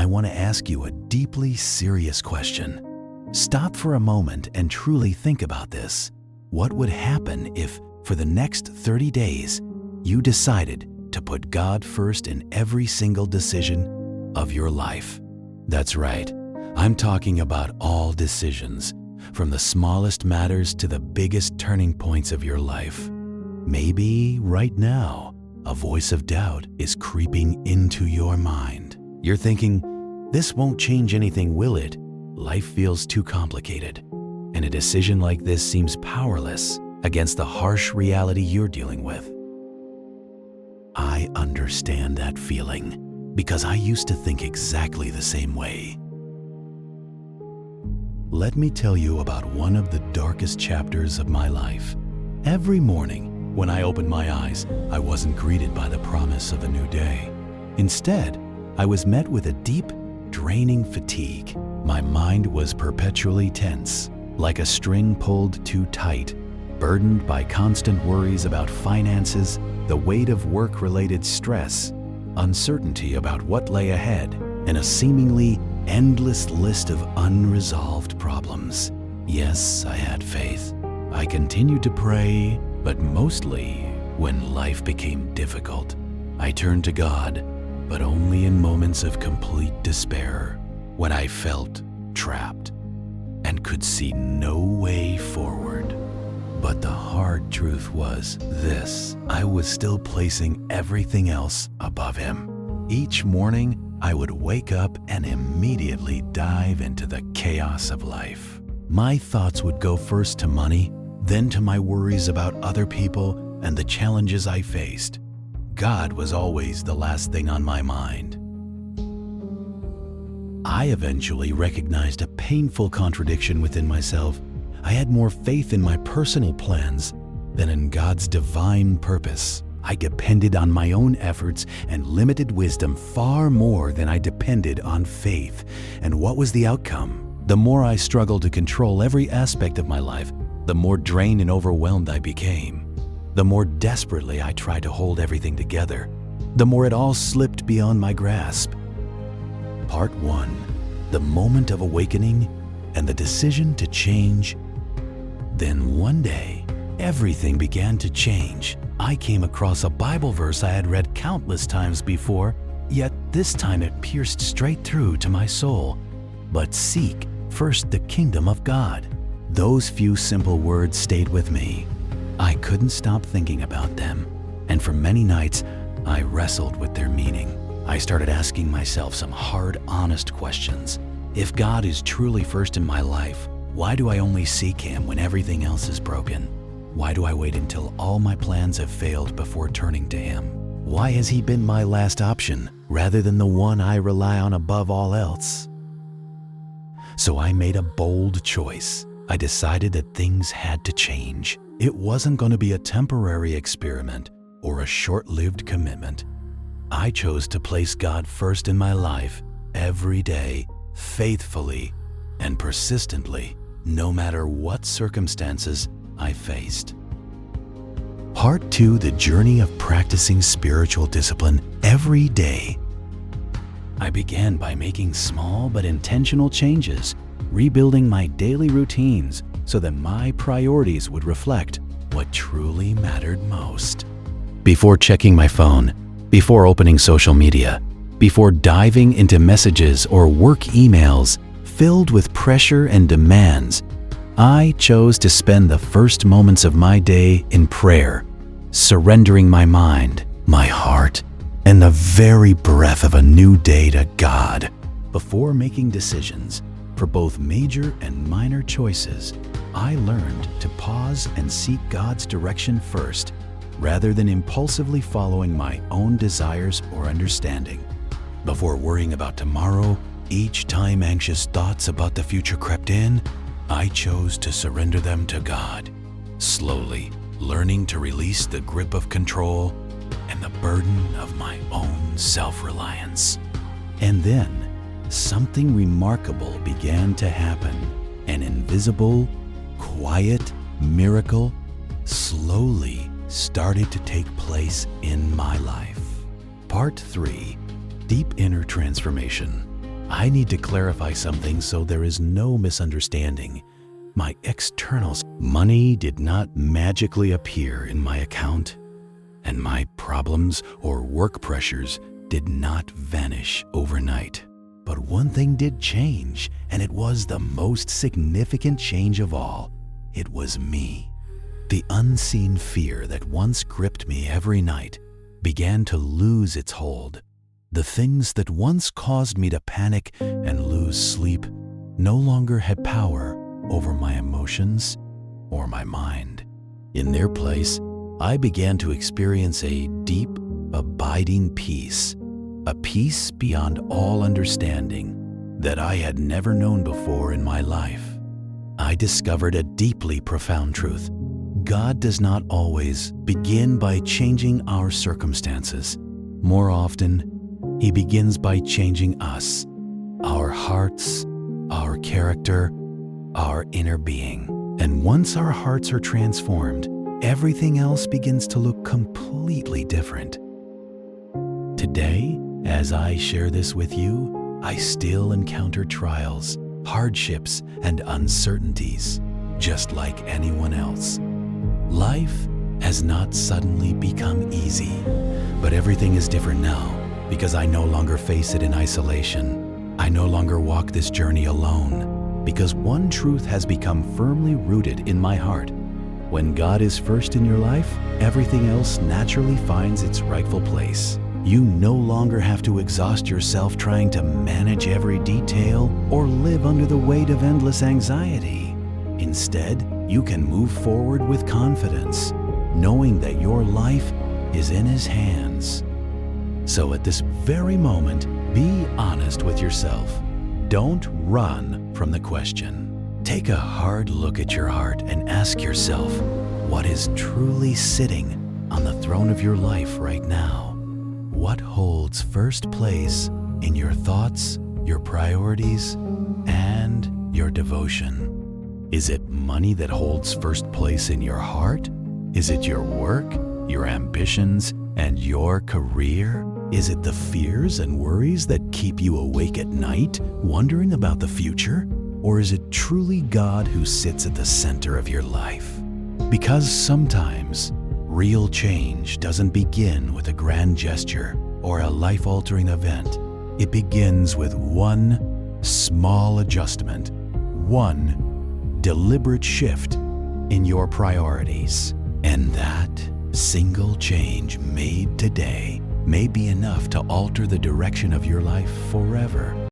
I want to ask you a deeply serious question. Stop for a moment and truly think about this. What would happen if, for the next 30 days, you decided to put God first in every single decision of your life? That's right. I'm talking about all decisions, from the smallest matters to the biggest turning points of your life. Maybe right now, a voice of doubt is creeping into your mind. You're thinking, this won't change anything, will it? Life feels too complicated, and a decision like this seems powerless against the harsh reality you're dealing with. I understand that feeling because I used to think exactly the same way. Let me tell you about one of the darkest chapters of my life. Every morning, when I opened my eyes, I wasn't greeted by the promise of a new day. Instead, I was met with a deep, draining fatigue. My mind was perpetually tense, like a string pulled too tight, burdened by constant worries about finances, the weight of work-related stress, uncertainty about what lay ahead, and a seemingly endless list of unresolved problems. Yes, I had faith. I continued to pray, but mostly when life became difficult, I turned to God, but only in moments of complete despair, when I felt trapped and could see no way forward. But the hard truth was this: I was still placing everything else above Him. Each morning, I would wake up and immediately dive into the chaos of life. My thoughts would go first to money, then to my worries about other people and the challenges I faced. God was always the last thing on my mind. I eventually recognized a painful contradiction within myself. I had more faith in my personal plans than in God's divine purpose. I depended on my own efforts and limited wisdom far more than I depended on faith. And what was the outcome? The more I struggled to control every aspect of my life, the more drained and overwhelmed I became. The more desperately I tried to hold everything together, the more it all slipped beyond my grasp. Part 1. The moment of awakening and the decision to change. Then one day, everything began to change. I came across a Bible verse I had read countless times before, yet this time it pierced straight through to my soul. But seek first the kingdom of God. Those few simple words stayed with me. I couldn't stop thinking about them, and for many nights, I wrestled with their meaning. I started asking myself some hard, honest questions. If God is truly first in my life, why do I only seek Him when everything else is broken? Why do I wait until all my plans have failed before turning to Him? Why has He been my last option rather than the one I rely on above all else? So I made a bold choice. I decided that things had to change. It wasn't going to be a temporary experiment or a short-lived commitment. I chose to place God first in my life every day, faithfully and persistently, no matter what circumstances I faced. Part 2, the journey of practicing spiritual discipline every day. I began by making small but intentional changes, rebuilding my daily routines so that my priorities would reflect what truly mattered most. Before checking my phone, before opening social media, before diving into messages or work emails filled with pressure and demands, I chose to spend the first moments of my day in prayer, surrendering my mind, my heart, and the very breath of a new day to God. Before making decisions for both major and minor choices, I learned to pause and seek God's direction first, rather than impulsively following my own desires or understanding. Before worrying about tomorrow, each time anxious thoughts about the future crept in, I chose to surrender them to God, slowly learning to release the grip of control and the burden of my own self-reliance. And then, something remarkable began to happen. An invisible, quiet miracle slowly started to take place in my life. Part 3, deep inner transformation. I need to clarify something so there is no misunderstanding. My externals, money did not magically appear in my account, and my problems or work pressures did not vanish overnight. But one thing did change, and it was the most significant change of all. It was me. The unseen fear that once gripped me every night began to lose its hold. The things that once caused me to panic and lose sleep no longer had power over my emotions or my mind. In their place, I began to experience a deep, abiding peace, a peace beyond all understanding that I had never known before in my life. I discovered a deeply profound truth. God does not always begin by changing our circumstances. More often, He begins by changing us, our hearts, our character, our inner being. And once our hearts are transformed, everything else begins to look completely different. Today, as I share this with you, I still encounter trials, hardships, and uncertainties, just like anyone else. Life has not suddenly become easy, but everything is different now because I no longer face it in isolation. I no longer walk this journey alone because one truth has become firmly rooted in my heart. When God is first in your life, everything else naturally finds its rightful place. You no longer have to exhaust yourself trying to manage every detail or live under the weight of endless anxiety. Instead, you can move forward with confidence, knowing that your life is in His hands. So at this very moment, be honest with yourself. Don't run from the question. Take a hard look at your heart and ask yourself, what is truly sitting on the throne of your life right now? What holds first place in your thoughts, your priorities, and your devotion? Is it money that holds first place in your heart? Is it your work, your ambitions, and your career? Is it the fears and worries that keep you awake at night, wondering about the future? Or is it truly God who sits at the center of your life? Because sometimes real change doesn't begin with a grand gesture or a life-altering event. It begins with one small adjustment, one deliberate shift in your priorities. And that single change made today may be enough to alter the direction of your life forever.